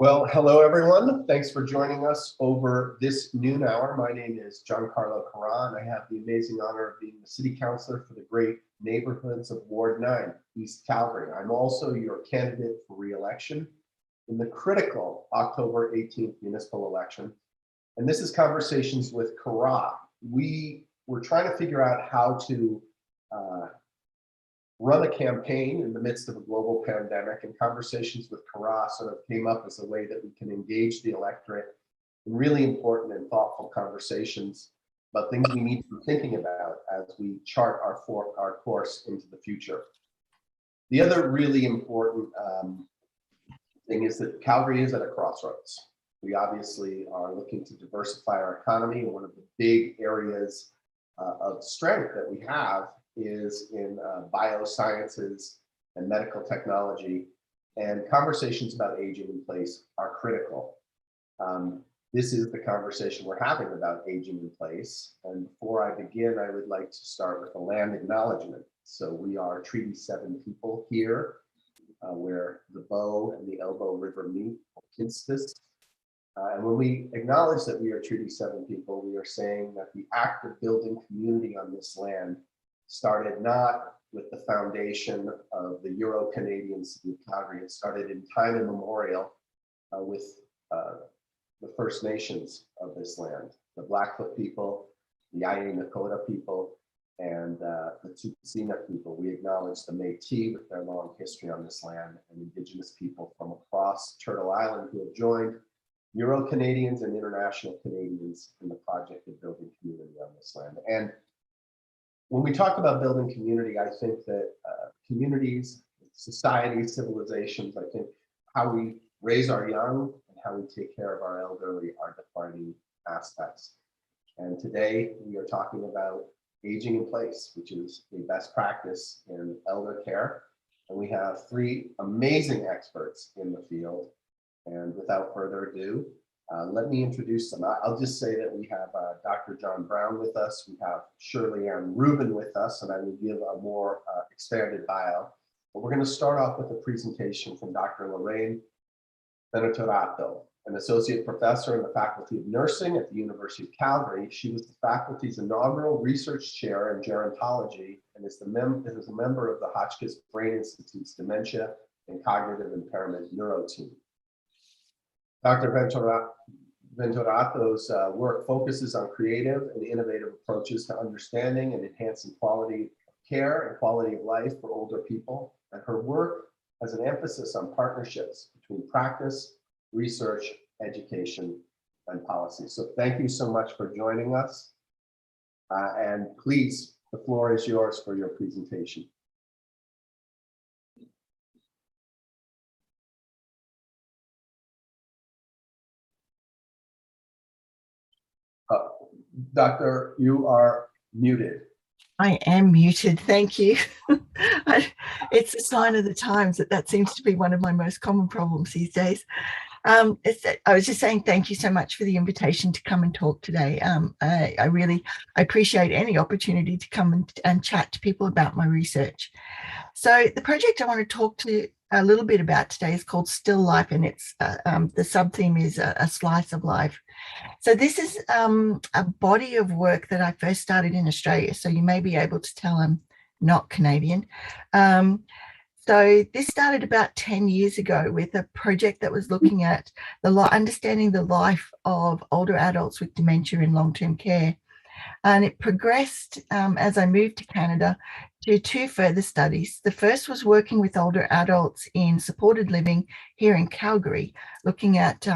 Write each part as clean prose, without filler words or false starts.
Well, hello everyone. Thanks for joining us over this noon hour. My name is Gian-Carlo Carra, and I have the amazing honor of being the City Councillor for the great neighborhoods of Ward 9, East Calgary. I'm also your candidate for re-election in the critical October 18th municipal election. And this is Conversations with Carra. We were trying to figure out how to run a campaign in the midst of a global pandemic, and Conversations with Carra sort of came up as a way that we can engage the electorate in really important and thoughtful conversations about things we need to be thinking about as we chart our course into the future. The other really important thing is that Calgary is at a crossroads. We obviously are looking to diversify our economy, and one of the big areas of strength that we have is in biosciences and medical technology, and conversations about aging in place are critical. This is the conversation we're having about aging in place. And before I begin, I would like to start with a land acknowledgement. So we are Treaty 7 people here, where the Bow and the Elbow River meet, Kinstis. And when we acknowledge that we are Treaty 7 people, we are saying that the act of building community on this land started not with the foundation of the Euro-Canadian city of Calgary. It started in time immemorial with the First Nations of this land, the Blackfoot people, the Aye Nakota people, and the Tsuut'ina people. We acknowledge the Métis with their long history on this land, and Indigenous people from across Turtle Island who have joined Euro-Canadians and international Canadians in the project of building community on this land. And when we talk about building community, I think that communities, societies, civilizations, I think how we raise our young and how we take care of our elderly are defining aspects. And today we are talking about aging in place, which is a best practice in elder care. And we have three amazing experts in the field. And without further ado, let me introduce them. I'll just say that we have Dr. John Brown with us. We have Shirley-Anne Reuben with us, and I will give a more expanded bio. But we're going to start off with a presentation from Dr. Lorraine Venturato, an associate professor in the Faculty of Nursing at the University of Calgary. She was the faculty's inaugural research chair in gerontology and is a member of the Hotchkiss Brain Institute's Dementia and Cognitive Impairment Neuro Team. Dr. Venturato's work focuses on creative and innovative approaches to understanding and enhancing quality of care and quality of life for older people. And her work has an emphasis on partnerships between practice, research, education, and policy. So thank you so much for joining us. And please, the floor is yours for your presentation. Doctor, you are muted. I am muted, thank you. It's a sign of the times that seems to be one of my most common problems these days. I was just saying thank you so much for the invitation to come and talk today. I really appreciate any opportunity to come and chat to people about my research. So the project I want to talk to a little bit about today is called Still Life, and it's the sub-theme is a slice of life. So this is a body of work that I first started in Australia. So you may be able to tell I'm not Canadian. So this started about 10 years ago with a project that was looking at understanding the life of older adults with dementia in long-term care. And it progressed as I moved to Canada to two further studies. The first was working with older adults in supported living here in Calgary, looking at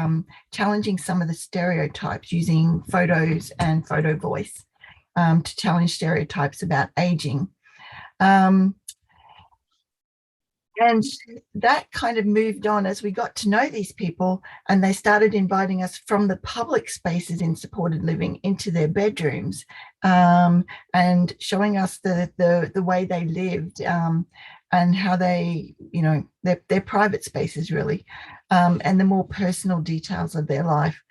challenging some of the stereotypes using photos and photo voice to challenge stereotypes about aging. And that kind of moved on as we got to know these people, and they started inviting us from the public spaces in supported living into their bedrooms and showing us the way they lived and how they, you know, their private spaces really, and the more personal details of their life.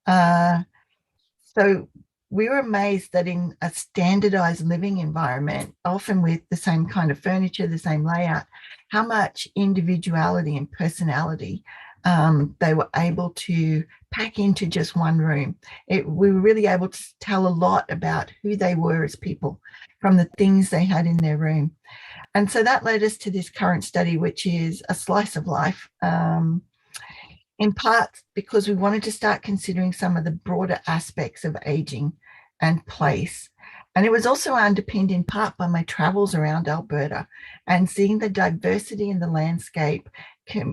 So we were amazed that in a standardized living environment, often with the same kind of furniture, the same layout, how much individuality and personality they were able to pack into just one room. We were really able to tell a lot about who they were as people from the things they had in their room. And so that led us to this current study, which is a slice of life, in part because we wanted to start considering some of the broader aspects of aging and place. And it was also underpinned in part by my travels around Alberta and seeing the diversity in the landscape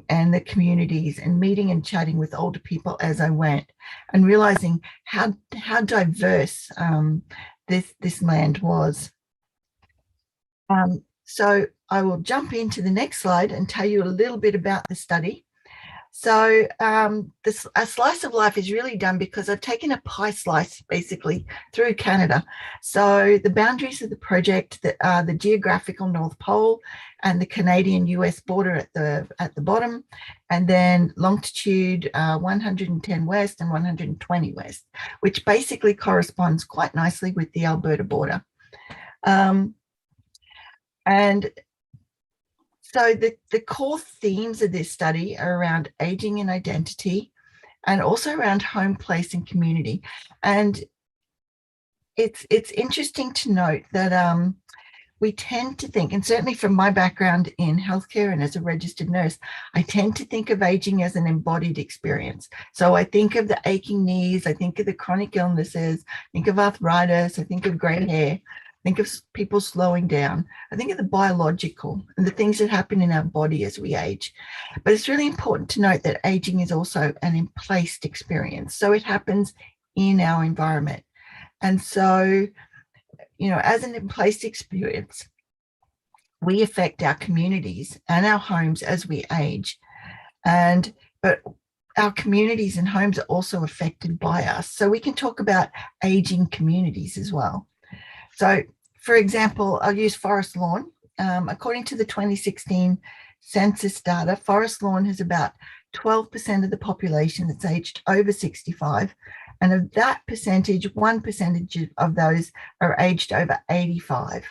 and the communities, and meeting and chatting with older people as I went, and realizing how diverse this land was. So I will jump into the next slide and tell you a little bit about the study. So a slice of life is really done because I've taken a pie slice basically through Canada. So the boundaries of the project that are the geographical North Pole and the Canadian-US border at the bottom, and then longitude 110 west and 120 west, which basically corresponds quite nicely with the Alberta border. And so the core themes of this study are around aging and identity, and also around home, place, and community. And it's interesting to note that we tend to think, and certainly from my background in healthcare and as a registered nurse, I tend to think of aging as an embodied experience. So I think of the aching knees, I think of the chronic illnesses, I think of arthritis, I think of gray hair, think of people slowing down. I think of the biological and the things that happen in our body as we age. But it's really important to note that aging is also an emplaced experience. So it happens in our environment. And so, you know, as an emplaced experience, we affect our communities and our homes as we age. But our communities and homes are also affected by us. So we can talk about aging communities as well. So, for example, I'll use Forest Lawn. According to the 2016 census data, Forest Lawn has about 12% of the population that's aged over 65. And of that percentage, 1% of those are aged over 85.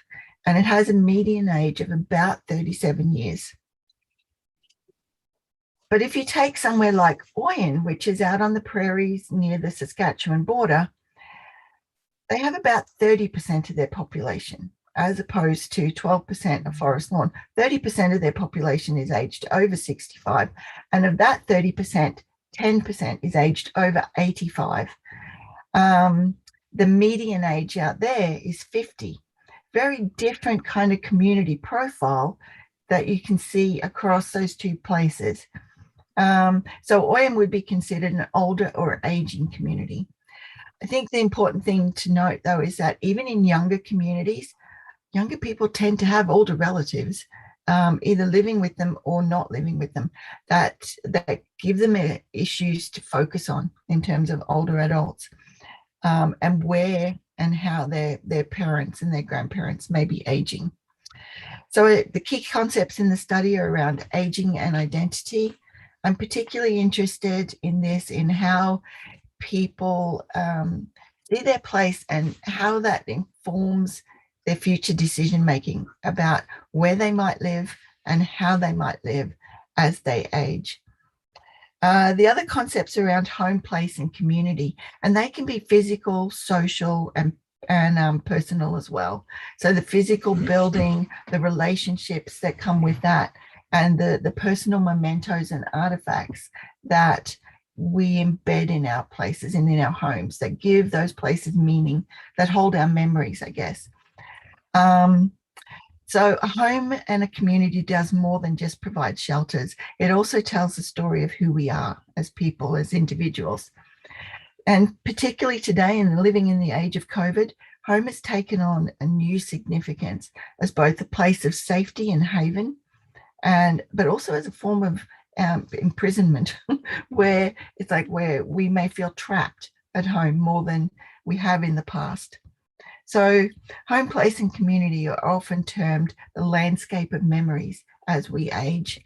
And it has a median age of about 37 years. But if you take somewhere like Oyen, which is out on the prairies near the Saskatchewan border, they have about 30% of their population, as opposed to 12% of Forest Lawn. 30% of their population is aged over 65. And of that 30%, 10% is aged over 85. The median age out there is 50. Very different kind of community profile that you can see across those two places. So Oyen would be considered an older or aging community. I think the important thing to note, though, is that even in younger communities, younger people tend to have older relatives, either living with them or not living with them, that give them issues to focus on in terms of older adults, and where and how their parents and their grandparents may be aging. So the key concepts in the study are around aging and identity. I'm particularly interested in this, in how people see their place and how that informs their future decision making about where they might live and how they might live as they age. The other concepts around home, place, and community, and they can be physical, social, and personal as well. So the physical building, the relationships that come with that, and the personal mementos and artifacts that we embed in our places and in our homes, that give those places meaning, that hold our memories, I guess. So a home and a community does more than just provide shelters. It also tells the story of who we are as people, as individuals. And particularly today, and living in the age of COVID, home has taken on a new significance as both a place of safety and haven, but also as a form of imprisonment, where it's like where we may feel trapped at home more than we have in the past. So home, place, and community are often termed the landscape of memories as we age.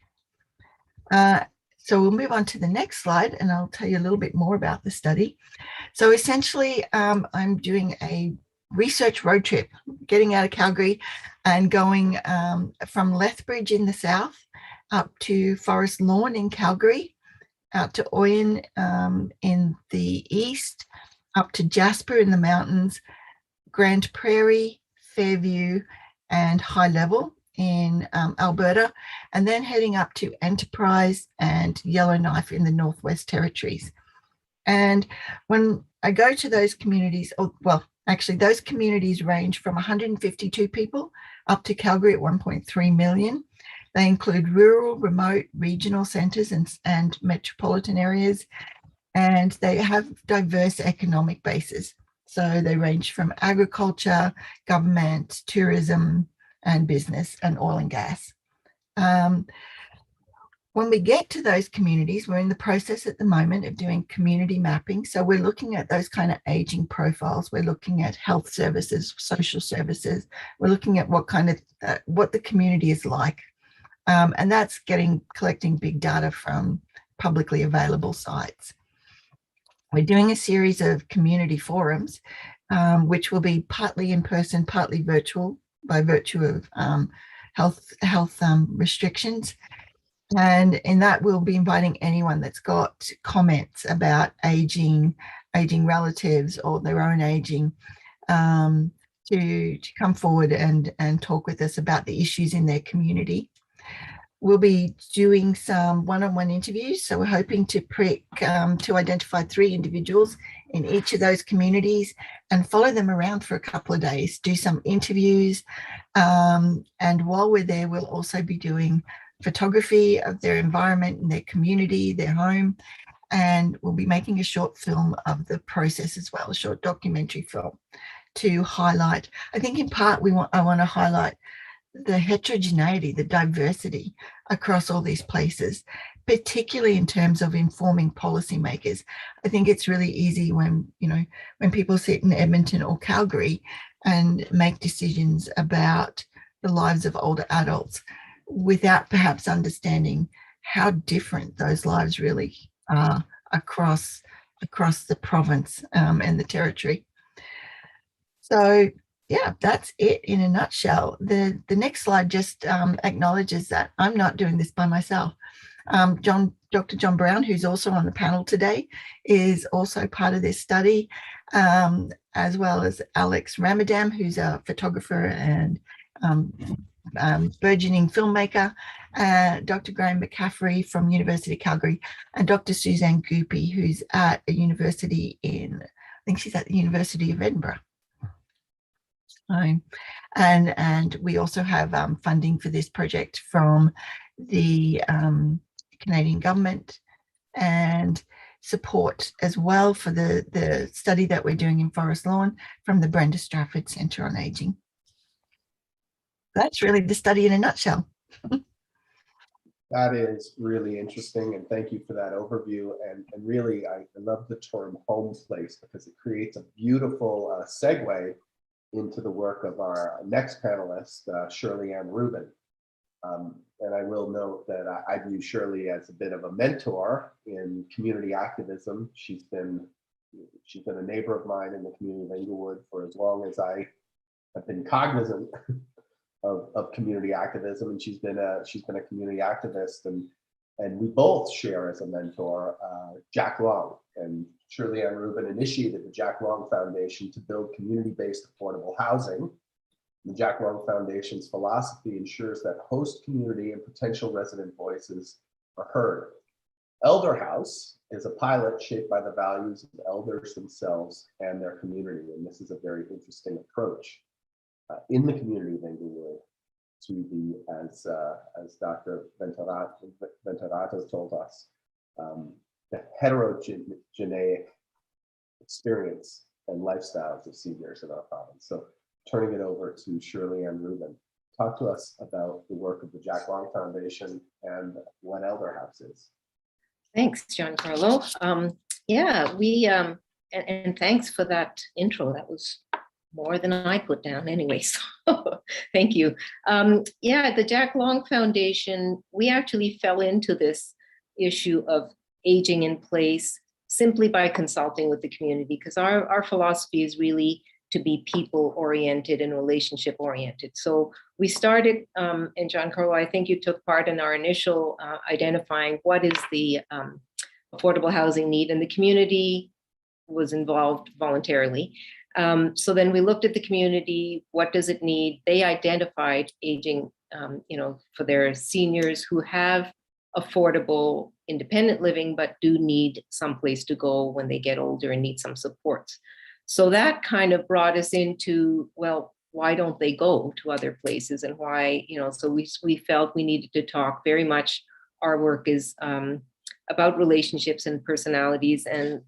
So we'll move on to the next slide, and I'll tell you a little bit more about the study. So essentially, I'm doing a research road trip, getting out of Calgary and going from Lethbridge in the south up to Forest Lawn in Calgary, out to Oyen in the east, up to Jasper in the mountains, Grand Prairie, Fairview, and High Level in Alberta, and then heading up to Enterprise and Yellowknife in the Northwest Territories. And when I go to those communities, well, actually, those communities range from 152 people up to Calgary at 1.3 million. They include rural, remote, regional centres and metropolitan areas, and they have diverse economic bases. So they range from agriculture, government, tourism, and business, and oil and gas. When we get to those communities, we're in the process at the moment of doing community mapping. So we're looking at those kind of aging profiles. We're looking at health services, social services. We're looking at what kind of, what the community is like. And that's collecting big data from publicly available sites. We're doing a series of community forums, which will be partly in person, partly virtual by virtue of health restrictions. And in that, we'll be inviting anyone that's got comments about aging relatives or their own aging to come forward and talk with us about the issues in their community. We'll be doing some one-on-one interviews. So we're hoping to to identify 3 individuals in each of those communities and follow them around for a couple of days, do some interviews. And while we're there, we'll also be doing photography of their environment and their community, their home, and we'll be making a short film of the process as well, a short documentary film to highlight. I think in part I want to highlight the heterogeneity, the diversity across all these places, particularly in terms of informing policymakers. I think it's really easy when people sit in Edmonton or Calgary and make decisions about the lives of older adults without perhaps understanding how different those lives really are across the province and the territory. So yeah, that's it in a nutshell. The next slide just acknowledges that I'm not doing this by myself. Dr. John Brown, who's also on the panel today, is also part of this study, as well as Alex Ramadam, who's a photographer and burgeoning filmmaker, Dr. Graham McCaffrey from University of Calgary, and Dr. Suzanne Goopy, who's at a university I think she's at the University of Edinburgh. And we also have funding for this project from the Canadian government and support as well for the study that we're doing in Forest Lawn from the Brenda Strafford Centre on Aging. That's really the study in a nutshell. That is really interesting, and thank you for that overview. And really, I love the term home place because it creates a beautiful segue into the work of our next panelist, Shirley-Anne Reuben. And I will note that I view Shirley as a bit of a mentor in community activism. She's been a neighbor of mine in the community of Englewood for as long as I have been cognizant of community activism, and she's been a community activist, and we both share as a mentor Jack Long. And Shirley-Anne Reuben initiated the Jack Long Foundation to build community-based affordable housing. The Jack Long Foundation's philosophy ensures that host community and potential resident voices are heard. Elder House is a pilot shaped by the values of elders themselves and their community, and this is a very interesting approach in the community of Englewood to be, as Dr. Venturato told us, the heterogeneous experience and lifestyles of seniors in our province. So turning it over to Shirley-Anne Reuben, talk to us about the work of the Jack Long Foundation and what Elder House is. Thanks, Gian-Carlo. Yeah, we and thanks for that intro. That was more than I put down anyway, so thank you. Yeah, the Jack Long Foundation, we actually fell into this issue of aging in place simply by consulting with the community, because our philosophy is really to be people-oriented and relationship-oriented. So we started, and Gian-Carlo, I think you took part in our initial identifying what is the affordable housing need, and the community was involved voluntarily. So then we looked at the community, what does it need? They identified aging, for their seniors who have affordable independent living, but do need some place to go when they get older and need some supports. So that kind of brought us into, well, why don't they go to other places, and why, so we felt we needed to talk very much. Our work is about relationships and personalities. And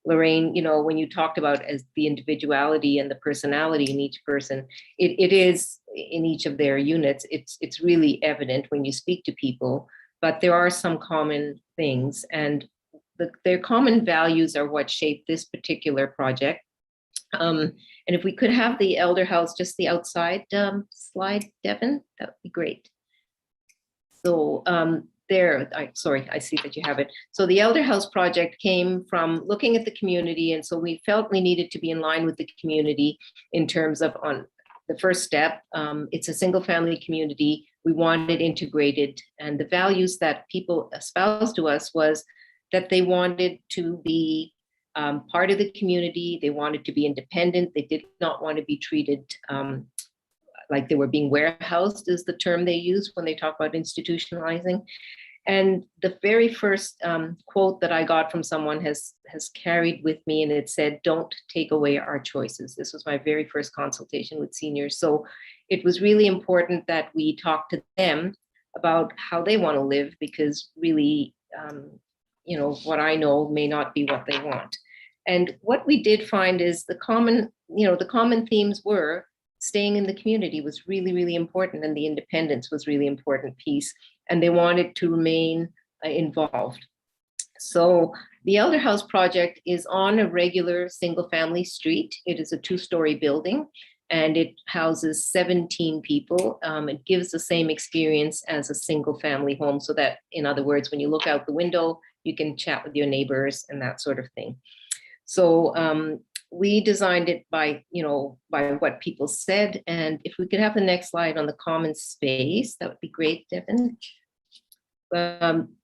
Lorraine, when you talked about as the individuality and the personality in each person, it is in each of their units. It's really evident when you speak to people, but there are some common things, and their common values are what shape this particular project. And if we could have the elder house, just the outside slide, Devin, that would be great. So I see that you have it. So the Elder House project came from looking at the community. And so we felt we needed to be in line with the community in terms of, on the first step, it's a single family community. We wanted integrated, and the values that people espoused to us was that they wanted to be part of the community. They wanted to be independent. They did not want to be treated like they were being warehoused, is the term they use when they talk about institutionalizing. And the very first quote that I got from someone has carried with me, and it said, "Don't take away our choices." This was my very first consultation with seniors. So it was really important that we talk to them about how they want to live, because really, what I know may not be what they want. And what we did find is the common themes were staying in the community was really, really important, and the independence was really important piece, and they wanted to remain involved. So the Elder House project is on a regular single family street. It is a 2-story building, and it houses 17 people. It gives the same experience as a single family home, so that, in other words, when you look out the window, you can chat with your neighbors and that sort of thing. So we designed it by what people said. And if we could have the next slide on the common space, that would be great, Devin.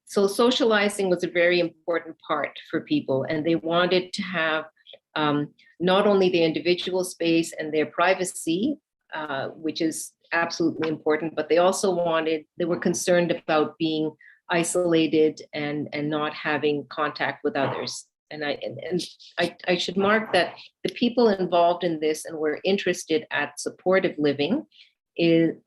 So socializing was a very important part for people, and they wanted to have not only the individual space and their privacy, which is absolutely important, but they were concerned about being isolated and not having contact with others. And I should mark that the people involved in this and were interested at supportive living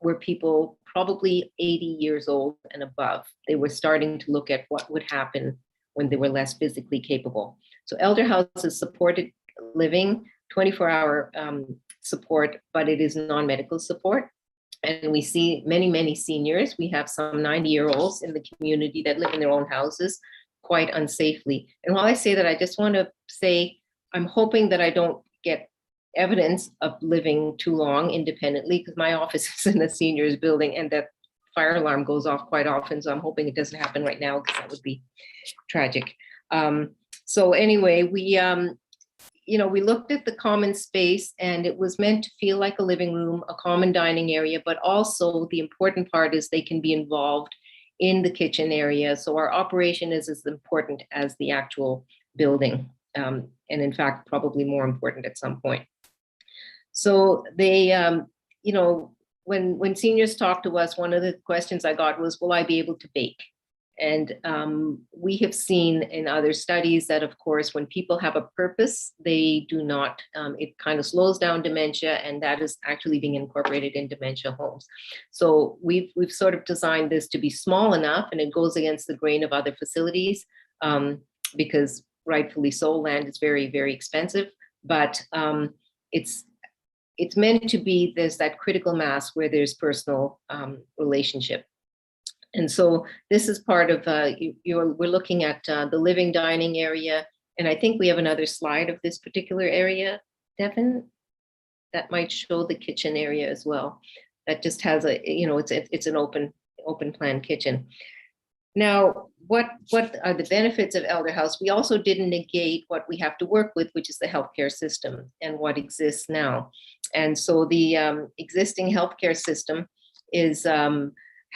were people probably 80 years old and above. They were starting to look at what would happen when they were less physically capable. So Elder House is supported living, 24-hour support, but it is non-medical support. And we see many, many seniors. We have some 90-year-olds in the community that live in their own houses quite unsafely. And while I say that, I just want to say, I'm hoping that I don't get evidence of living too long independently, because my office is in a seniors building and that fire alarm goes off quite often. So I'm hoping it doesn't happen right now, because that would be tragic. So anyway, we looked at the common space, and it was meant to feel like a living room, a common dining area, but also the important part is they can be involved in the kitchen area. So our operation is as important as the actual building, and in fact, probably more important at some point. So they, when seniors talk to us, one of the questions I got was, will I be able to bake? And we have seen in other studies that, of course, when people have a purpose, they do not, it kind of slows down dementia, and that is actually being incorporated in dementia homes. So we've sort of designed this to be small enough, and it goes against the grain of other facilities, because rightfully so, land is very, very expensive, but it's meant to be, there's that critical mass where there's personal relationship. And so this is part of, we're looking at the living dining area. And I think we have another slide of this particular area, Devin, that might show the kitchen area as well. That just has it's an open plan kitchen. Now, what are the benefits of Elder House? We also didn't negate what we have to work with, which is the healthcare system and what exists now. And so the existing healthcare system is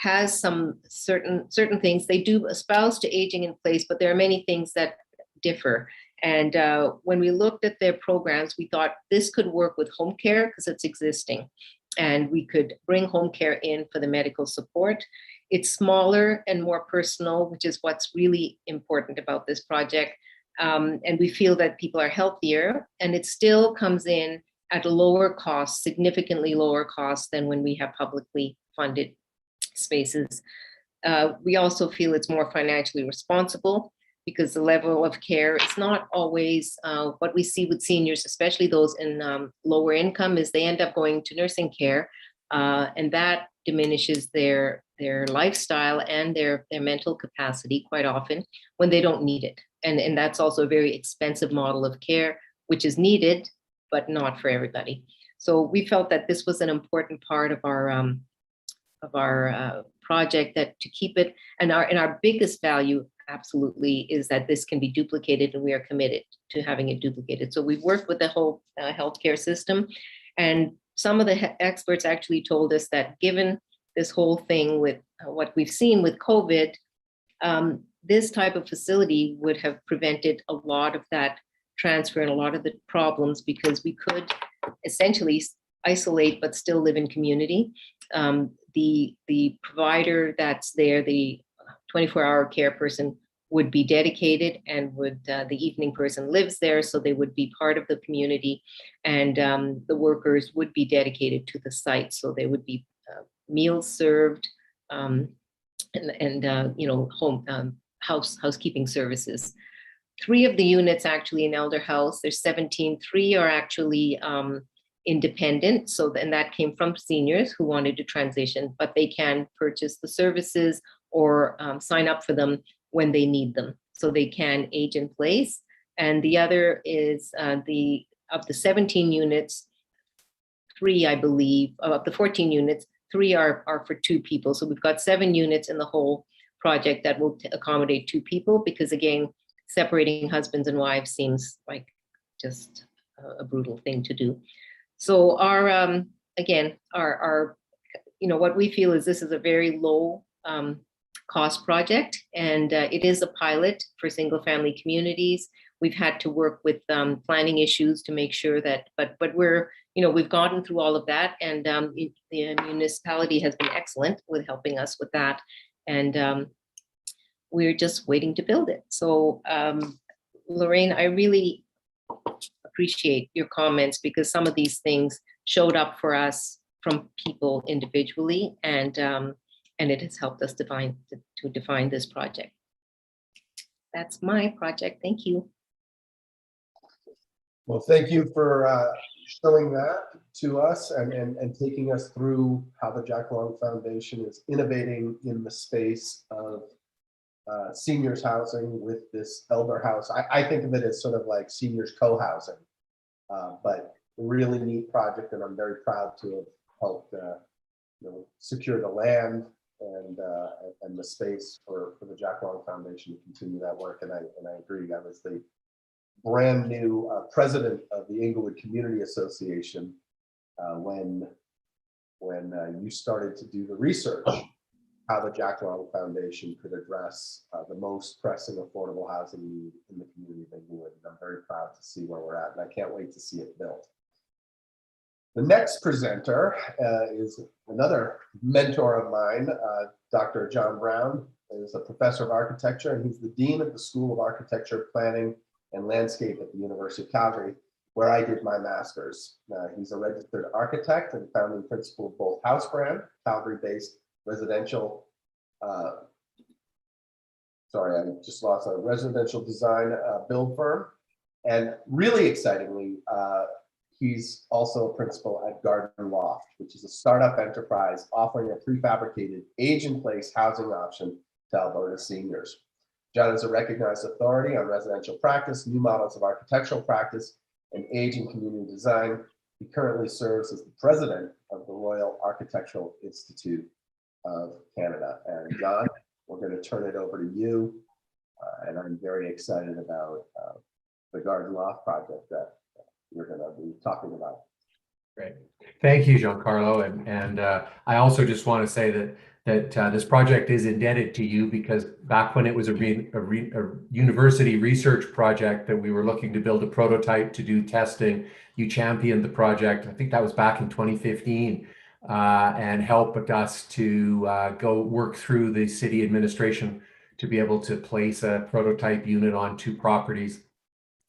has some certain things. They do espouse to aging in place, but there are many things that differ. And when we looked at their programs, we thought this could work with home care because it's existing. And we could bring home care in for the medical support. It's smaller and more personal, which is what's really important about this project. And we feel that people are healthier, and it still comes in at a lower cost, significantly lower cost than when we have publicly funded spaces. We also feel it's more financially responsible because the level of care is not always what we see with seniors, especially those in lower income, is they end up going to nursing care, and that diminishes their lifestyle and their mental capacity quite often when they don't need it. And that's also a very expensive model of care, which is needed, but not for everybody. So we felt that this was an important part of our project, that to keep it, and our biggest value absolutely is that this can be duplicated, and we are committed to having it duplicated. So we've worked with the whole healthcare system, and some of the experts actually told us that given this whole thing with what we've seen with COVID, this type of facility would have prevented a lot of that transfer and a lot of the problems, because we could essentially isolate but still live in community. The provider that's there, the 24-hour care person, would be dedicated, and would the evening person lives there, so they would be part of the community, and the workers would be dedicated to the site, so there would be meals served, and you know, home housekeeping services. 3 of the units actually in Elder House, there's 17, 3 are actually independent. So, and that came from seniors who wanted to transition, but they can purchase the services or sign up for them when they need them. So they can age in place. And the other is of the 17 units, 3, I believe, of the 14 units, 3 are for 2 people. So we've got 7 units in the whole project that will accommodate 2 people, because again, separating husbands and wives seems like just a brutal thing to do. So our, again, our, you know, what we feel is this is a very low cost project, and it is a pilot for single family communities. We've had to work with planning issues to make sure that, but we're, you know, we've gotten through all of that, and the municipality has been excellent with helping us with that. And we're just waiting to build it. So Lorraine, I really appreciate your comments, because some of these things showed up for us from people individually, and it has helped us to define this project. That's my project. Thank you. Well, thank you for showing that to us and taking us through how the Jack Long Foundation is innovating in the space of seniors housing with this elder house. I think of it as sort of like seniors co-housing, but a really neat project, and I'm very proud to have helped you know, secure the land and the space for the Jack Long Foundation to continue that work. And I agree. I was the brand new president of the Inglewood Community Association when you started to do the research how the Jack Long Foundation could address the most pressing affordable housing need in the community of Inglewood. And I'm very proud to see where we're at, and I can't wait to see it built. The next presenter is another mentor of mine, Dr. John Brown. Is a professor of architecture, and he's the dean of the School of Architecture, Planning, and Landscape at the University of Calgary, where I did my master's. He's a registered architect and founding principal of both housebrand, Calgary-based residential, sorry, I just lost a residential design build firm. And really excitingly, he's also a principal at Garden Loft, which is a startup enterprise offering a prefabricated age-in-place housing option to Alberta seniors. John is a recognized authority on residential practice, new models of architectural practice, and age and community design. He currently serves as the president of the Royal Architectural Institute of Canada. And John, we're going to turn it over to you. And I'm very excited about the Garden Loft project that you're going to be talking about. Great. Thank you, Gian-Carlo. And I also just want to say that that this project is indebted to you, because back when it was a university research project that we were looking to build a prototype to do testing, you championed the project. I think that was back in 2015, and helped us to go work through the city administration to be able to place a prototype unit on 2 properties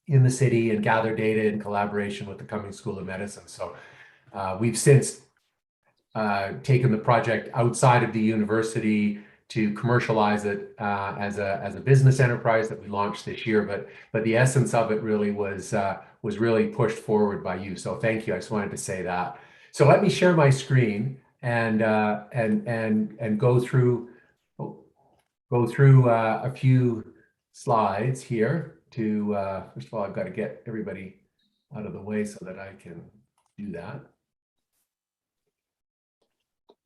in the city and gather data in collaboration with the Cummings School of Medicine. So we've since taken the project outside of the university to commercialize it as a business enterprise that we launched this year. But the essence of it really was really pushed forward by you. So thank you. I just wanted to say that. So let me share my screen and go through a few slides here to first of all, I've got to get everybody out of the way so that I can do that.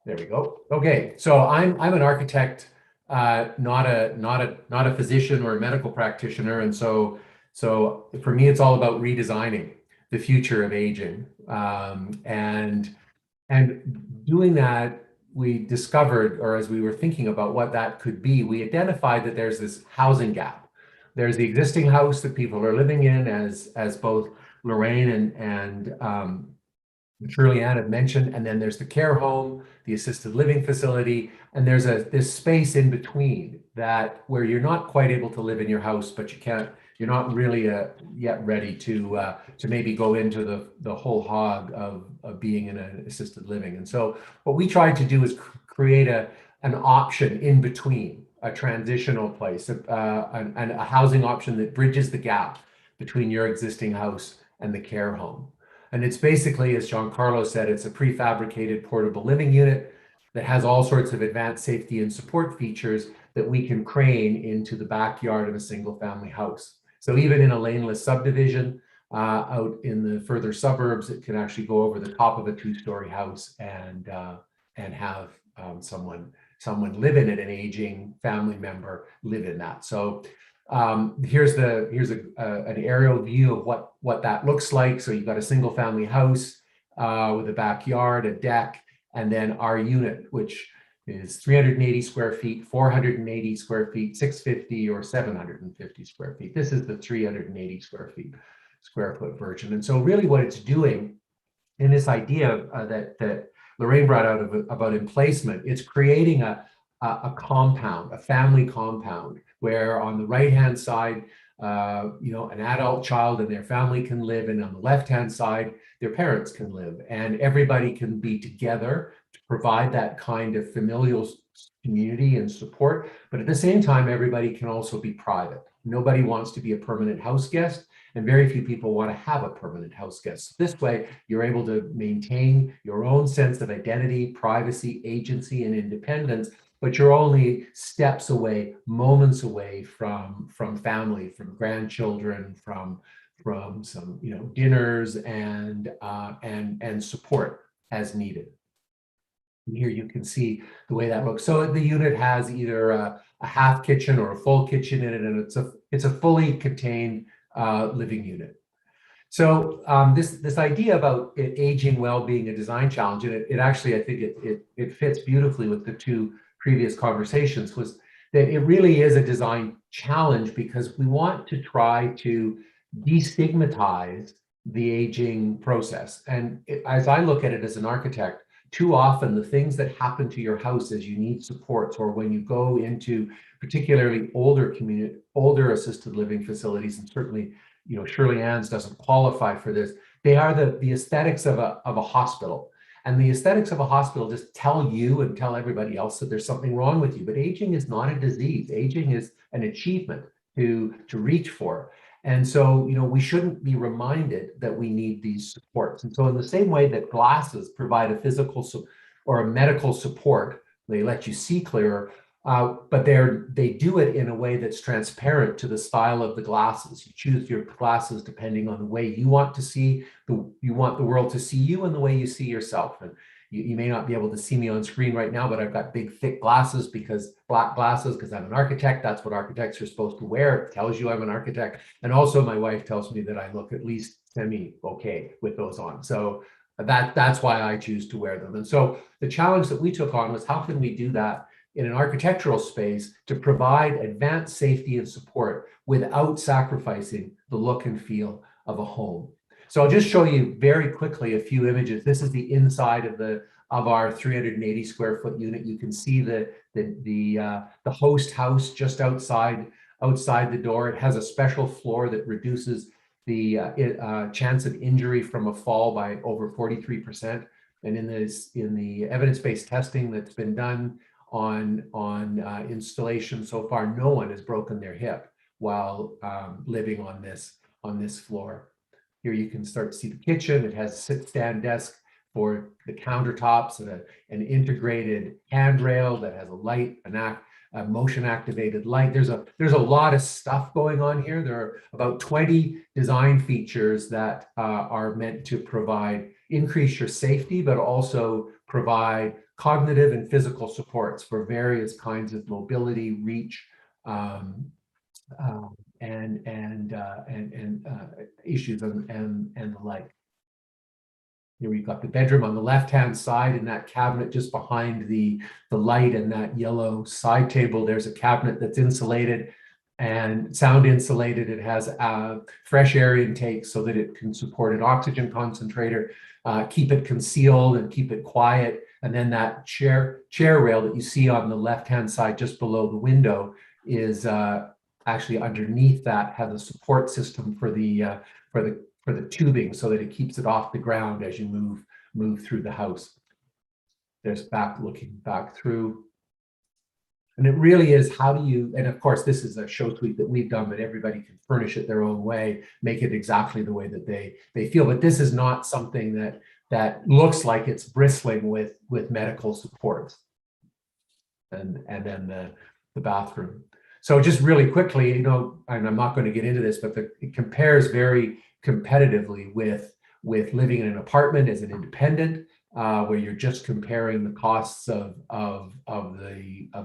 There we go. Okay, so I'm an architect, not a physician or a medical practitioner, and so for me it's all about redesigning the future of aging, and doing that. We discovered, or as we were thinking about what that could be, we identified that there's this housing gap. There's the existing house that people are living in, as both Lorraine and Shirley-Anne had mentioned, and then there's the care home, the assisted living facility, and there's this space in between that where you're not quite able to live in your house, but you're not really yet ready to maybe go into the whole hog of being in an assisted living. And so what we tried to do is create an option in between, a transitional place, and a housing option that bridges the gap between your existing house and the care home. And it's basically, as Gian-Carlo said, it's a prefabricated portable living unit that has all sorts of advanced safety and support features that we can crane into the backyard of a single family house. So even in a laneless subdivision out in the further suburbs, it can actually go over the top of a 2-story house and have someone live in it, an aging family member live in that. So here's an aerial view of what that looks like. So you've got a single family house with a backyard, a deck, and then our unit, which is 380 square feet, 480 square feet, 650 or 750 square feet. This is the 380 square foot version. And so really what it's doing in this idea that Lorraine brought out about emplacement, it's creating a compound, a family compound, where on the right-hand side, an adult child and their family can live, and on the left-hand side, their parents can live, and everybody can be together to provide that kind of familial community and support. But at the same time, everybody can also be private. Nobody wants to be a permanent house guest, and very few people want to have a permanent house guest. This way, you're able to maintain your own sense of identity, privacy, agency, and independence, but you're only steps away, moments away from family, from grandchildren, from some dinners and support as needed. And here you can see the way that looks. So the unit has either a half kitchen or a full kitchen in it, and it's a fully contained living unit. So this idea about it aging well being a design challenge, and it actually, I think it fits beautifully with the 2 previous conversations, was that it really is a design challenge, because we want to try to destigmatize the aging process. And as I look at it as an architect, too often the things that happen to your house as you need supports, or when you go into particularly older assisted living facilities, and certainly Shirley-Anne's doesn't qualify for this, they are the aesthetics of a hospital. And the aesthetics of a hospital just tell you and tell everybody else that there's something wrong with you. But aging is not a disease. Aging is an achievement to reach for. And so, we shouldn't be reminded that we need these supports. And so in the same way that glasses provide a physical or a medical support, they let you see clearer, but they do it in a way that's transparent to the style of the glasses. You choose your glasses depending on the way you want to see, you want the world to see you and the way you see yourself. And you may not be able to see me on screen right now, but I've got big, thick glasses, black glasses, because I'm an architect. That's what architects are supposed to wear. It tells you I'm an architect. And also my wife tells me that I look at least semi-okay with those on. So That's why I choose to wear them. And so the challenge that we took on was, how can we do that in an architectural space to provide advanced safety and support without sacrificing the look and feel of a home? So I'll just show you very quickly a few images. This is the inside of our 380 square foot unit. You can see the host house just outside the door. It has a special floor that reduces the chance of injury from a fall by over 43%. And in the evidence-based testing that's been done on installation so far, no one has broken their hip while living on this floor. Here you can start to see the kitchen. It has a sit-stand desk for the countertops, and an integrated handrail that has a light, a motion activated light. There's a lot of stuff going on here. There are about 20 design features that are meant to increase your safety, but also provide cognitive and physical supports for various kinds of mobility, reach, and issues and the like. Here we've got the bedroom on the left-hand side, in that cabinet just behind the light and that yellow side table. There's a cabinet that's insulated and sound insulated. It has fresh air intake so that it can support an oxygen concentrator, keep it concealed and keep it quiet. And then that chair rail that you see on the left-hand side just below the window is actually underneath that, has a support system for the tubing so that it keeps it off the ground as you move through the house. There's looking back through. And it really is, how do you, and of course this is a show suite that we've done, but everybody can furnish it their own way, make it exactly the way that they feel. But this is not something that looks like it's bristling with medical supports. And then the bathroom. So just really quickly, and I'm not going to get into this, but it compares very competitively with living in an apartment as an independent, where you're just comparing the costs of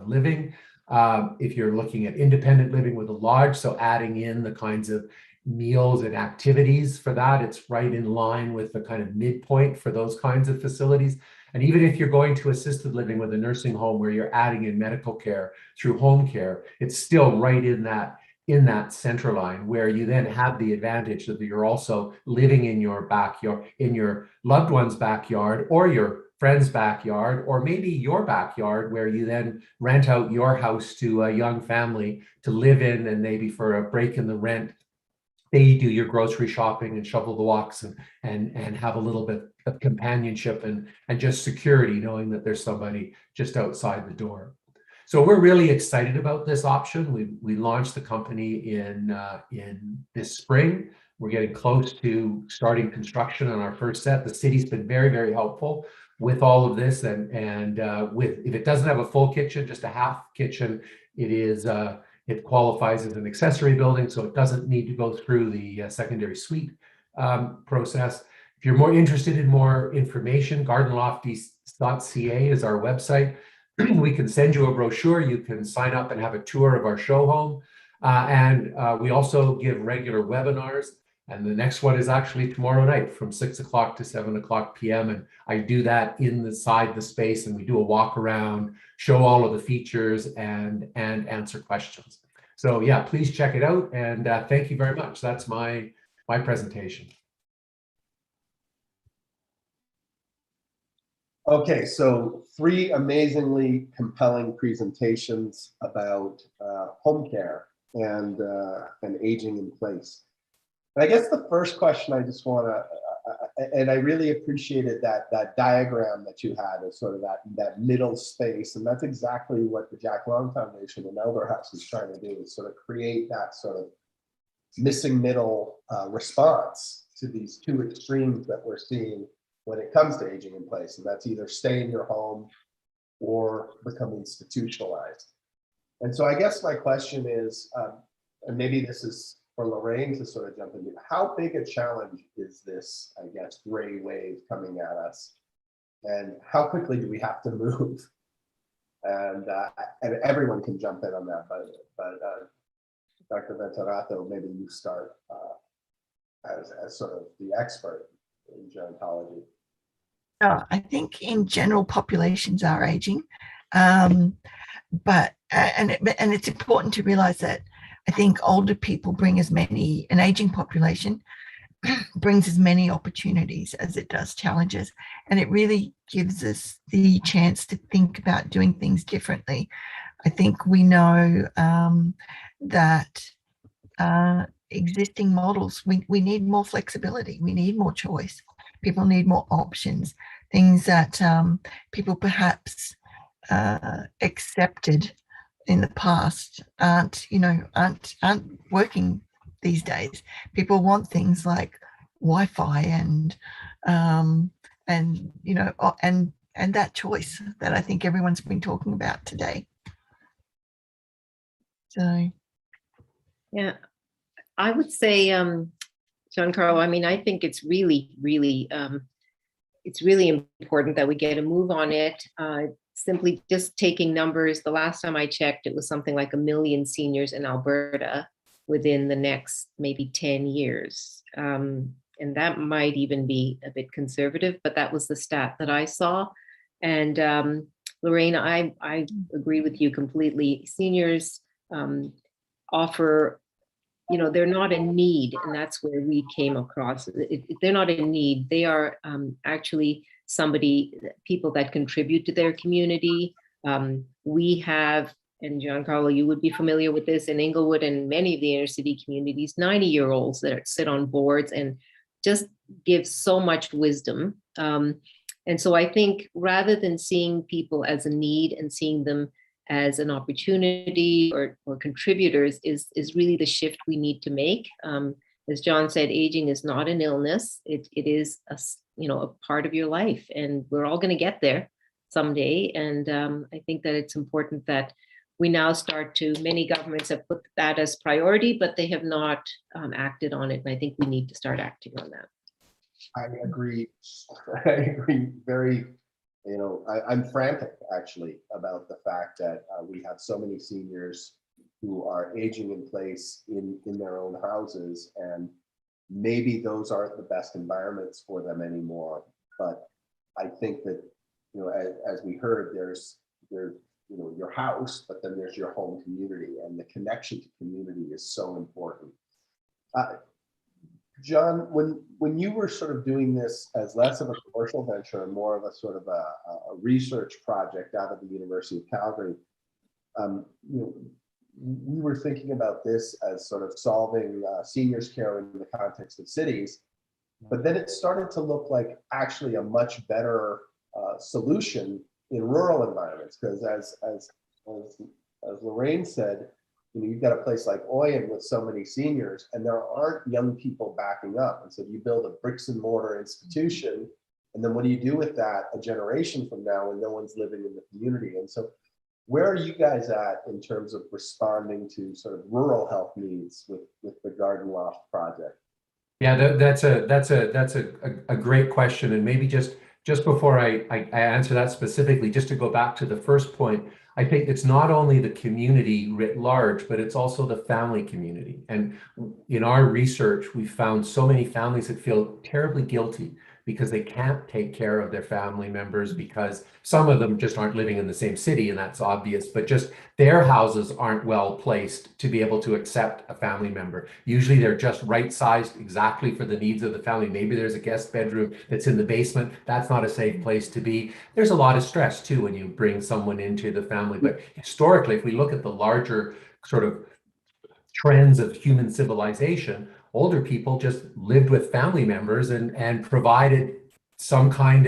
living. If you're looking at independent living with a lodge, so adding in the kinds of meals and activities for that, it's right in line with the kind of midpoint for those kinds of facilities. And even if you're going to assisted living with a nursing home where you're adding in medical care through home care, it's still right in that center line, where you then have the advantage that you're also living in your backyard, in your loved one's backyard, or your friend's backyard, or maybe your backyard, where you then rent out your house to a young family to live in, and maybe for a break in the rent, they do your grocery shopping and shovel the walks and have a little bit of companionship and just security, knowing that there's somebody just outside the door. So we're really excited about this option. We launched the company in this spring. We're getting close to starting construction on our first set. The city's been very, very helpful with all of this, and if it doesn't have a full kitchen, just a half kitchen, it qualifies as an accessory building, so it doesn't need to go through the secondary suite process. If you're more interested in more information, gardenlofties.ca is our website. We can send you a brochure. You can sign up and have a tour of our show home. And we also give regular webinars. And the next one is actually tomorrow night from 6 o'clock to 7 o'clock p.m. And I do that inside the space, and we do a walk around, show all of the features, and answer questions. So yeah, please check it out. And thank you very much. That's my presentation. Okay, so 3 amazingly compelling presentations about home care and aging in place. And I guess the first question I just want to, and I really appreciated that diagram that you had of sort of that middle space, and that's exactly what the Jack Long Foundation and Elder House is trying to do, is sort of create that sort of missing middle response to these 2 extremes that we're seeing when it comes to aging in place, and that's either stay in your home or become institutionalized. And so I guess my question is, and maybe this is for Lorraine to sort of jump into, how big a challenge is this, I guess, gray wave coming at us? And how quickly do we have to move? And everyone can jump in on that, but Dr. Venturato, maybe you start as sort of the expert in gerontology. I think in general populations are aging, but and it's important to realize that I think older people bring as many, an aging population brings as many opportunities as it does challenges, and it really gives us the chance to think about doing things differently. I think we know that existing models, we need more flexibility, we need more choice, people need more options, things that people perhaps accepted in the past aren't working these days. People want things like Wi-Fi and that choice that I think everyone's been talking about today. So yeah, I would say, Gian-Carlo, I mean, I think it's really, really, it's really important that we get a move on it. Simply just taking numbers, the last time I checked, it was something like 1 million seniors in Alberta within the next maybe 10 years. And that might even be a bit conservative, but that was the stat that I saw. And Lorraine, I agree with you completely. Seniors offer, they're not in need, and that's where we came across. They're not in need. They are actually people that contribute to their community. We have, and Gian-Carlo, you would be familiar with this, in Inglewood and many of the inner city communities, 90-year-olds that sit on boards and just give so much wisdom. And so I think rather than seeing people as a need and seeing them as an opportunity or contributors is really the shift we need to make. As John said, aging is not an illness. It is a part of your life, and we're all going to get there someday. And I think that it's important that we now many governments have put that as priority, but they have not acted on it. And I think we need to start acting on that. I agree. I agree very. I'm frantic actually about the fact that we have so many seniors who are aging in place in their own houses, and maybe those aren't the best environments for them anymore. But I think that, as we heard, there's your house, but then there's your home community, and the connection to community is so important. John, when you were sort of doing this as less of a commercial venture and more of a sort of a research project out of the University of Calgary, we were thinking about this as sort of solving seniors care in the context of cities, but then it started to look like actually a much better solution in rural environments, because as Lorraine said, you've got a place like Oyen with so many seniors, and there aren't young people backing up. And so you build a bricks and mortar institution, and then what do you do with that a generation from now when no one's living in the community? And so where are you guys at in terms of responding to sort of rural health needs with the Garden Loft project? Yeah, that's a great question. And maybe just before I answer that specifically, just to go back to the first point, I think it's not only the community writ large, but it's also the family community. And in our research, we found so many families that feel terribly guilty because they can't take care of their family members, because some of them just aren't living in the same city, and that's obvious, but just their houses aren't well placed to be able to accept a family member. Usually they're just right sized exactly for the needs of the family. Maybe there's a guest bedroom that's in the basement. That's not a safe place to be. There's a lot of stress too when you bring someone into the family. But historically, if we look at the larger sort of trends of human civilization, older people just lived with family members and provided some kind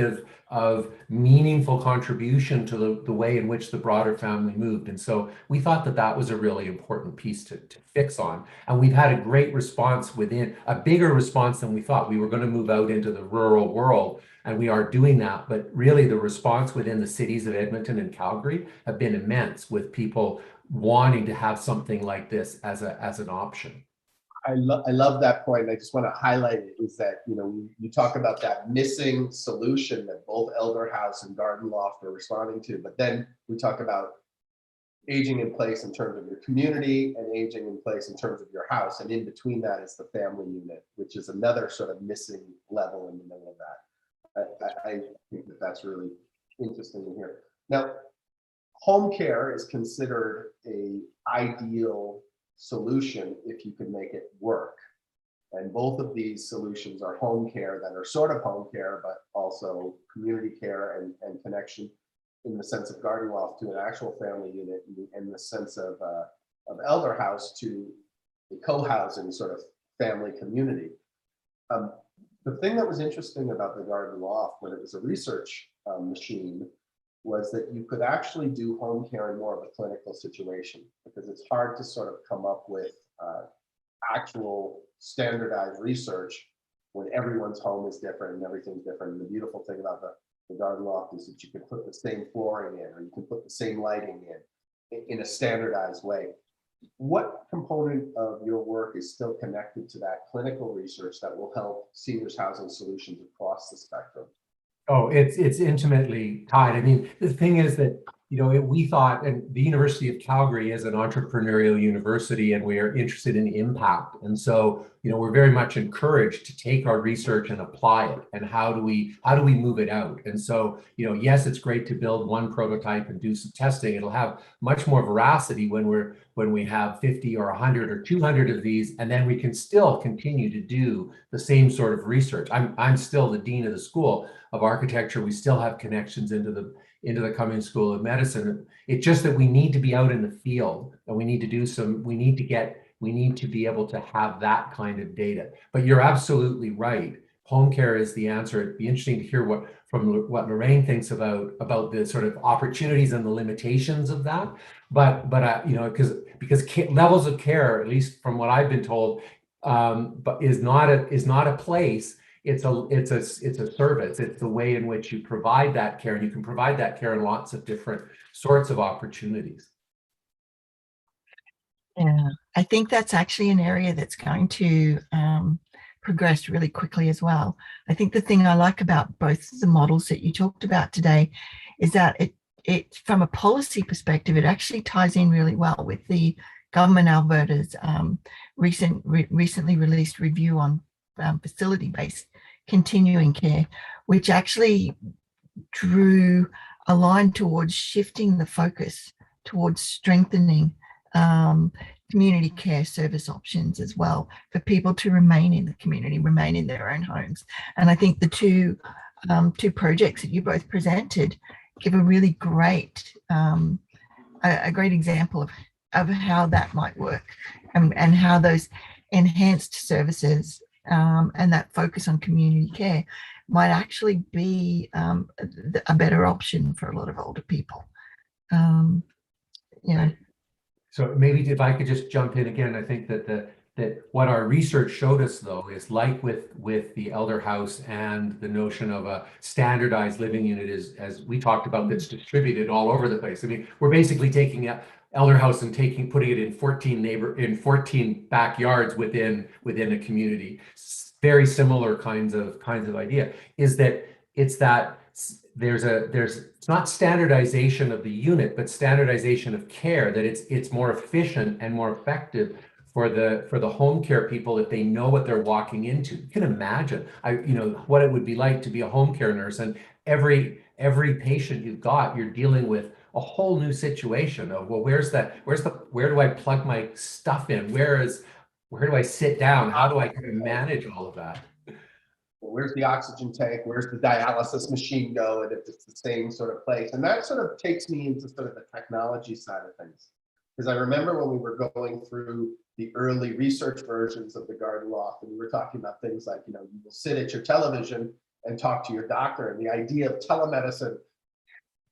of meaningful contribution to the way in which the broader family moved. And so we thought that was a really important piece to fix on. And we've had a great response a bigger response than we thought. We were going to move out into the rural world, and we are doing that. But really the response within the cities of Edmonton and Calgary have been immense, with people wanting to have something like this as an option. I love that point. I just want to highlight it, is that, you talk about that missing solution that both Elder House and Garden Loft are responding to, but then we talk about aging in place in terms of your community and aging in place in terms of your house. And in between that is the family unit, which is another sort of missing level in the middle of that. I think that that's really interesting to hear. Now, home care is considered a ideal solution if you can make it work. And both of these solutions are home care that are sort of home care, but also community care and connection in the sense of garden loft to an actual family unit, in the sense of elder house to a co-housing sort of family community. The thing that was interesting about the garden loft when it was a research machine was that you could actually do home care in more of a clinical situation, because it's hard to sort of come up with actual standardized research when everyone's home is different and everything's different. And the beautiful thing about the garden loft is that you can put the same flooring in, or you can put the same lighting in a standardized way. What component of your work is still connected to that clinical research that will help seniors housing solutions across the spectrum? Oh, it's intimately tied. I mean, the thing is that, you know, we thought, and the University of Calgary is an entrepreneurial university, and we are interested in impact. And so, you know, we're very much encouraged to take our research and apply it. And how do we move it out? And so, you know, yes, it's great to build one prototype and do some testing. It'll have much more veracity when we have 50 or 100 or 200 of these, and then we can still continue to do the same sort of research. I'm still the dean of the School of Architecture. We still have connections into the Cummings School of Medicine. It's just that we need to be out in the field, and we need to do some, we need to be able to have that kind of data. But you're absolutely right. Home care is the answer. It'd be interesting to hear what Lorraine thinks about the sort of opportunities and the limitations of that. But you know, because levels of care, at least from what I've been told, but is not a place. It's a service. It's the way in which you provide that care, and you can provide that care in lots of different sorts of opportunities. Yeah, I think that's actually an area that's going to progress really quickly as well. I think the thing I like about both the models that you talked about today is that it from a policy perspective, it actually ties in really well with the government Alberta's recently released review on facility-based continuing care, which actually drew a line towards shifting the focus towards strengthening community care service options as well, for people to remain in the community, remain in their own homes. And I think the two projects that you both presented give a really great a great example of how that might work, and how those enhanced services and that focus on community care might actually be a better option for a lot of older people. You know. So maybe if I could just jump in again, I think that what our research showed us, though, is like with the elder house and the notion of a standardized living unit, is, as we talked about, that's distributed all over the place. I mean, we're basically taking a elder house and putting it in 14 backyards within a community. Very similar kinds of idea. Is that it's not standardization of the unit, but standardization of care, that it's more efficient and more effective for the home care people if they know what they're walking into. You can imagine, you know, what it would be like to be a home care nurse, and every patient you've got, you're dealing with a whole new situation of, well, where do I plug my stuff in? Where do I sit down? How do I kind of manage all of that? Where's the oxygen tank? Where's the dialysis machine go? And if it's the same sort of place. And that sort of takes me into sort of the technology side of things. Because I remember when we were going through the early research versions of the garden loft, and we were talking about things like, you know, you will sit at your television and talk to your doctor. And the idea of telemedicine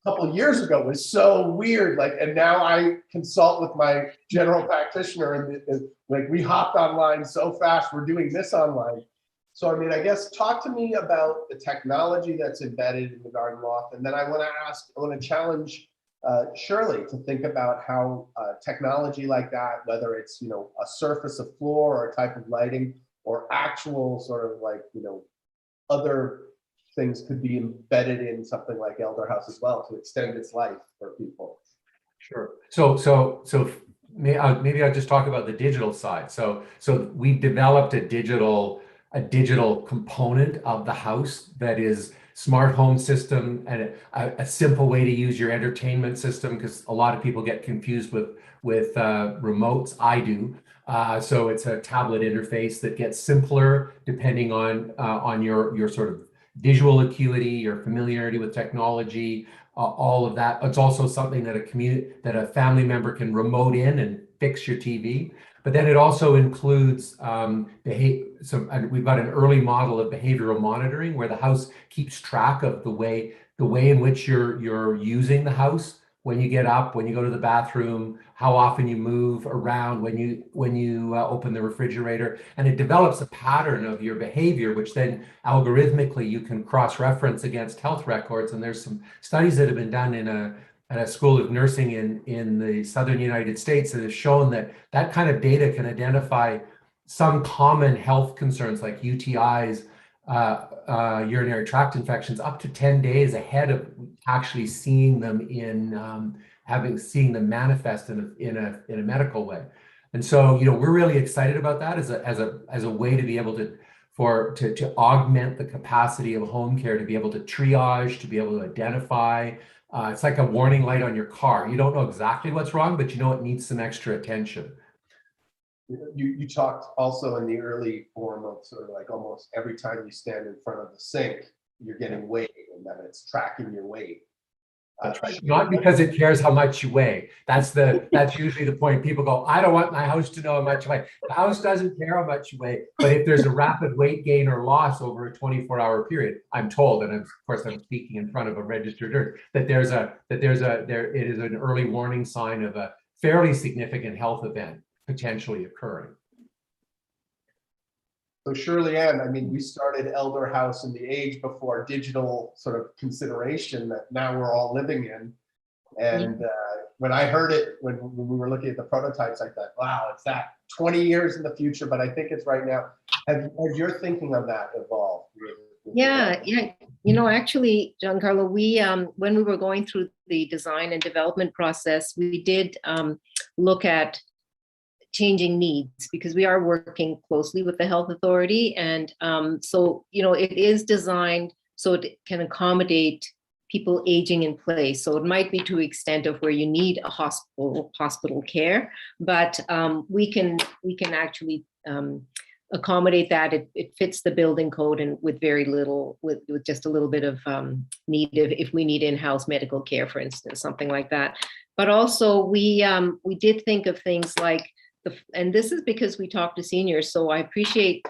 a couple of years ago was so weird. Like, and now I consult with my general practitioner, and like, we hopped online so fast, we're doing this online. So, I mean, I guess talk to me about the technology that's embedded in the garden loft. And then I want to challenge Shirley to think about how technology like that, whether it's, you know, a surface of floor or a type of lighting, or actual sort of like, you know, other things could be embedded in something like elder house as well to extend its life for people. Sure. So maybe I'll just talk about the digital side. So we've developed a digital component of the house that is smart home system and a simple way to use your entertainment system, because a lot of people get confused with remotes. I do. So it's a tablet interface that gets simpler depending on your sort of visual acuity, your familiarity with technology, all of that. It's also something that a family member can remote in and fix your TV. But then it also includes we've got an early model of behavioral monitoring where the house keeps track of the way in which you're using the house, when you get up, when you go to the bathroom, how often you move around, when you open the refrigerator, and it develops a pattern of your behavior, which then algorithmically you can cross-reference against health records. And there's some studies that have been done at a school of nursing in the southern United States that have shown that kind of data can identify some common health concerns like UTIs, urinary tract infections, up to 10 days ahead of actually seeing them seeing them manifest in a medical way. And so, we're really excited about that as a way to be able to augment the capacity of home care, to be able to triage, to be able to identify. It's like a warning light on your car. You don't know exactly what's wrong, but you know it needs some extra attention. You talked also in the early form of sort of like almost every time you stand in front of the sink, you're getting weighed, and that it's tracking your weight. Not because it cares how much you weigh. That's usually the point. People go, I don't want my house to know how much I weigh. The house doesn't care how much you weigh. But if there's a rapid weight gain or loss over a 24-hour period, I'm told, and of course I'm speaking in front of a registered nurse, that it is an early warning sign of a fairly significant health event potentially occurring. So Shirley-Anne, I mean, we started Elder House in the age before digital sort of consideration that now we're all living in. And when I heard it, when we were looking at the prototypes, I thought, wow, it's that 20 years in the future, but I think it's right now. Has your thinking of that evolved? Yeah. Actually, Gian-Carlo, we when we were going through the design and development process, we did look at changing needs, because we are working closely with the health authority. And so, it is designed so it can accommodate people aging in place. So it might be to extent of where you need a hospital care, but we can actually accommodate that. It fits the building code, and with very little, with just a little bit of need if we need in-house medical care, for instance, something like that. But also we did think of things like, and this is because we talk to seniors, so I appreciate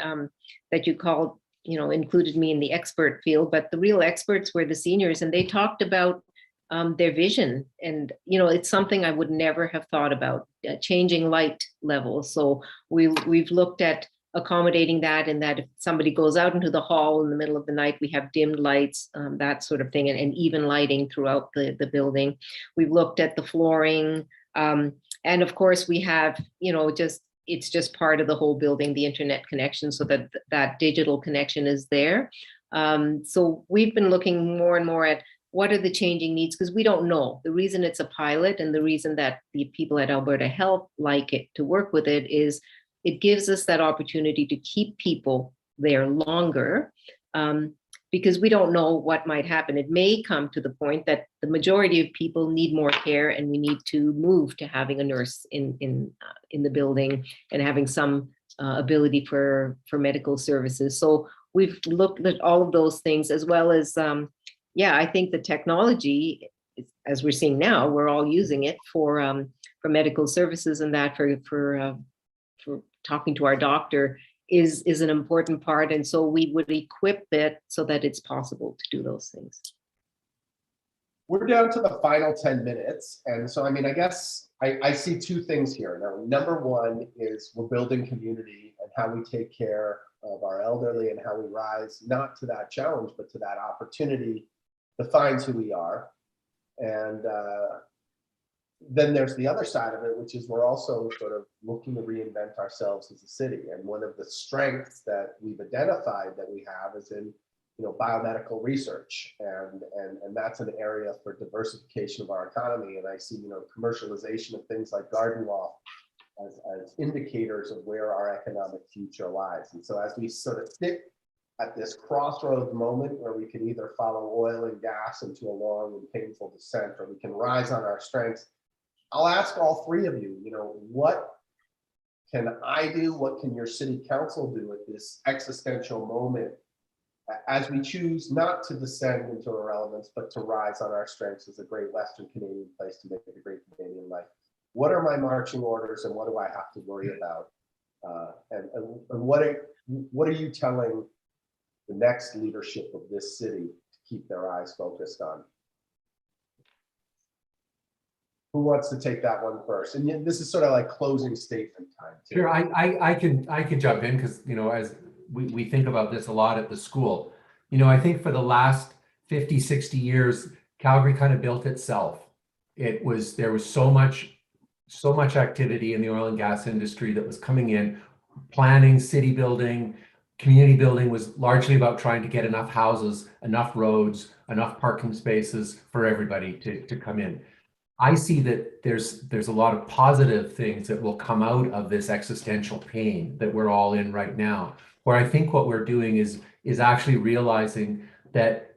that you called, included me in the expert field, but the real experts were the seniors, and they talked about their vision. And, it's something I would never have thought about, changing light levels. So we've looked at accommodating that, and that if somebody goes out into the hall in the middle of the night, we have dimmed lights, that sort of thing, and even lighting throughout the building. We've looked at the flooring, and of course we have, it's just part of the whole building, the internet connection, so that digital connection is there. So we've been looking more and more at what are the changing needs, because we don't know. The reason it's a pilot, and the reason that the people at Alberta Health like it to work with it, is it gives us that opportunity to keep people there longer, because we don't know what might happen. It may come to the point that the majority of people need more care, and we need to move to having a nurse in the building and having some ability for medical services. So we've looked at all of those things, as well as, I think the technology, as we're seeing now, we're all using it for medical services, and that for talking to our doctor is an important part. And so we would equip it so that it's possible to do those things. We're down to the final 10 minutes. And so, I mean, I guess I see two things here. Now, number one is we're building community, and how we take care of our elderly, and how we rise, not to that challenge, but to that opportunity defines who we are. And then there's the other side of it, which is we're also sort of looking to reinvent ourselves as a city. And one of the strengths that we've identified that we have is in, biomedical research, and that's an area for diversification of our economy. And I see, commercialization of things like garden wall as indicators of where our economic future lies. And so as we sort of sit at this crossroads moment where we can either follow oil and gas into a long and painful descent, or we can rise on our strengths. I'll ask all three of you, what can I do? What can your city council do at this existential moment as we choose not to descend into irrelevance, but to rise on our strengths as a great Western Canadian place to make it a great Canadian life? What are my marching orders, and what do I have to worry about? And what are you telling the next leadership of this city to keep their eyes focused on? Who wants to take that one first? And this is sort of like closing statement time too. Sure, I can jump in, because as we think about this a lot at the school. I think for the last 50, 60 years, Calgary kind of built itself. There was so much activity in the oil and gas industry that was coming in. Planning, city building, community building was largely about trying to get enough houses, enough roads, enough parking spaces for everybody to come in. I see that there's a lot of positive things that will come out of this existential pain that we're all in right now, where I think what we're doing is actually realizing that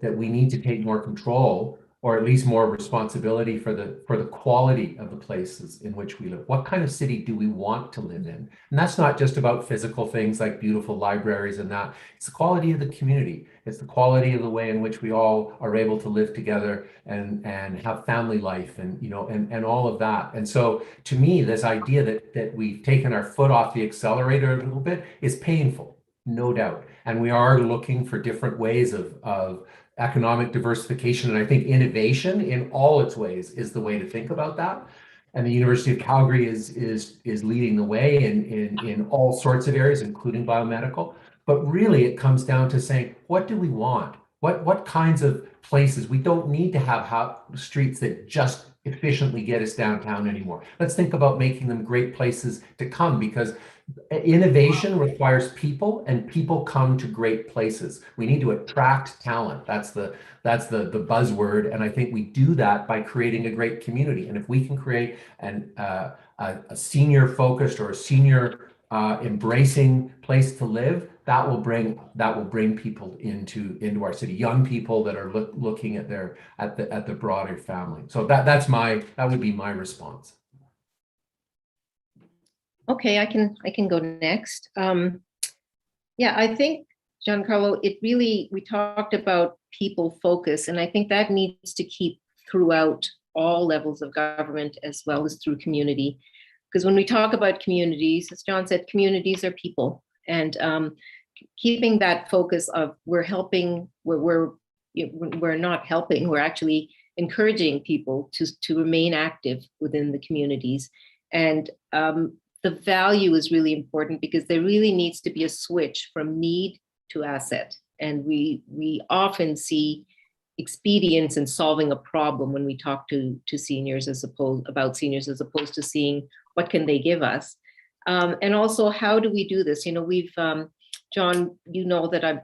we need to take more control, or at least more responsibility for the quality of the places in which we live. What kind of city do we want to live in? And that's not just about physical things like beautiful libraries and that. It's the quality of the community. It's the quality of the way in which we all are able to live together and have family life and and all of that. And so to me, this idea that we've taken our foot off the accelerator a little bit is painful, no doubt. And we are looking for different ways of economic diversification, and I think innovation in all its ways is the way to think about that. And the University of Calgary is leading the way in all sorts of areas, including biomedical. But really, it comes down to saying, what do we want? What kinds of places? We don't need to have streets that just efficiently get us downtown anymore. Let's think about making them great places to come, because innovation requires people, and people come to great places. We need to attract talent. That's the buzzword, and I think we do that by creating a great community. And if we can create a senior focused or a senior embracing place to live, that will bring people into our city, young people that are looking at the broader family. So that would be my response. Okay, I can go next. Yeah, I think, Gian-Carlo, we talked about people focus, and I think that needs to keep throughout all levels of government as well as through community. Because when we talk about communities, as John said, communities are people, and keeping that focus of we're not helping, we're actually encouraging people to remain active within the communities. And the value is really important, because there really needs to be a switch from need to asset. And we often see expedience in solving a problem when we talk to seniors about seniors, as opposed to seeing what can they give us. And also, how do we do this? We've, John, that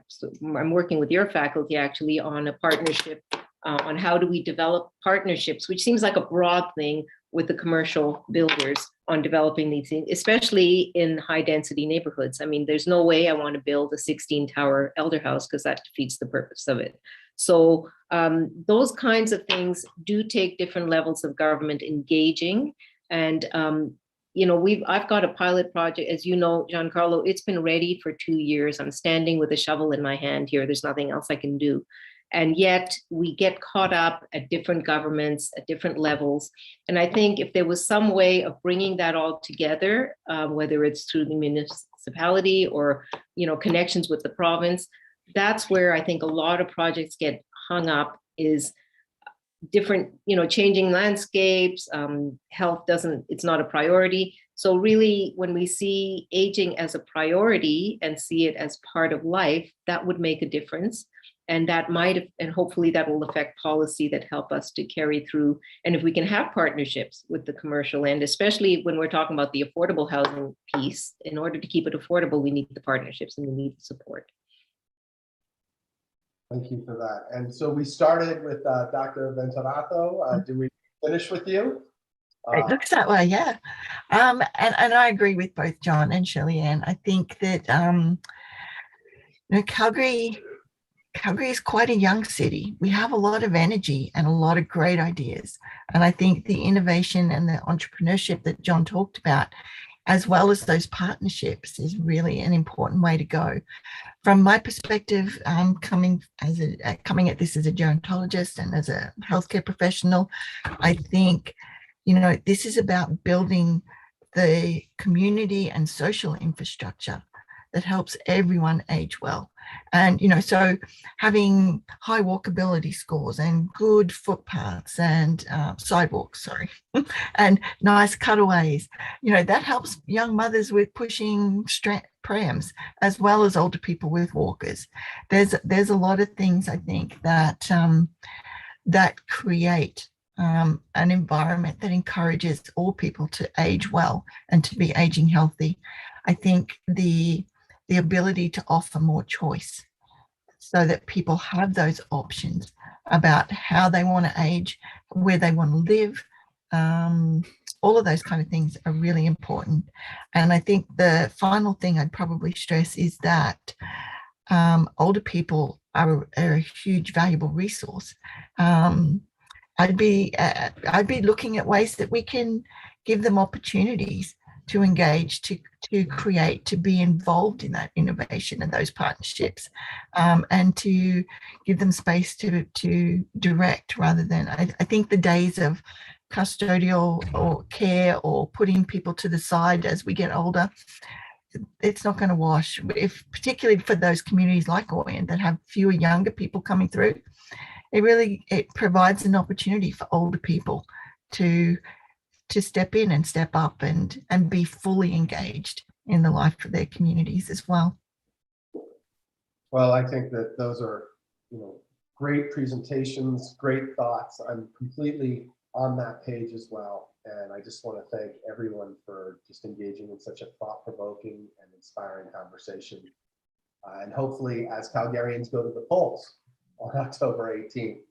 I'm working with your faculty actually on a partnership on how do we develop partnerships, which seems like a broad thing, with the commercial builders on developing these things, especially in high density neighborhoods. I mean, there's no way I want to build a 16-tower elder house, because that defeats the purpose of it. So those kinds of things do take different levels of government engaging. And I've got a pilot project, as you know, Gian-Carlo, it's been ready for 2 years. I'm standing with a shovel in my hand here. There's nothing else I can do. And yet we get caught up at different governments at different levels. And I think if there was some way of bringing that all together, whether it's through the municipality or, connections with the province, that's where I think a lot of projects get hung up, is different, changing landscapes, health it's not a priority. So really, when we see aging as a priority and see it as part of life, that would make a difference. And that and hopefully that will affect policy that help us to carry through. And if we can have partnerships with the commercial end, especially when we're talking about the affordable housing piece, in order to keep it affordable, we need the partnerships and we need the support. Thank you for that. And so we started with Dr. Venturato. Do we finish with you? It looks that way, yeah. And I agree with both John and Shirley-Anne. I think that You know, Calgary is quite a young city. We have a lot of energy and a lot of great ideas. And I think the innovation and the entrepreneurship that John talked about, as well as those partnerships, is really an important way to go. From my perspective, coming at this as a gerontologist and as a healthcare professional, I think, you know, this is about building the community and social infrastructure that helps everyone age well. And, you know, so having high walkability scores and good footpaths and sidewalks, sorry, and nice cutaways, you know, that helps young mothers with pushing prams, as well as older people with walkers. There's a lot of things, I think, that that create an environment that encourages all people to age well and to be aging healthy. I think the ability to offer more choice so that people have those options about how they want to age, where they want to live, all of those kind of things are really important. And I think the final thing I'd probably stress is that older people are a huge valuable resource. I'd be looking at ways that we can give them opportunities to engage, to create, to be involved in that innovation and those partnerships, and to give them space to direct rather than, I think the days of custodial or care or putting people to the side as we get older, it's not going to wash. Particularly for those communities like Orient that have fewer younger people coming through, it provides an opportunity for older people to step in and step up and be fully engaged in the life of their communities as well. Well, I think that those are, you know, great presentations, great thoughts. I'm completely on that page as well. And I just want to thank everyone for just engaging in such a thought-provoking and inspiring conversation. And hopefully, as Calgarians go to the polls on October 18th,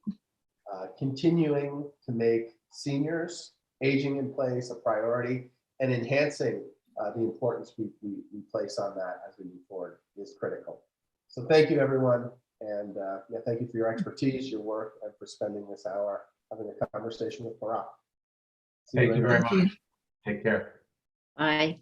continuing to make seniors aging in place a priority and enhancing the importance we place on that as we move forward is critical. So thank you, everyone. And yeah, thank you for your expertise, your work, and for spending this hour having a conversation with Carra. Thank you very much. Thank you. Take care. Bye.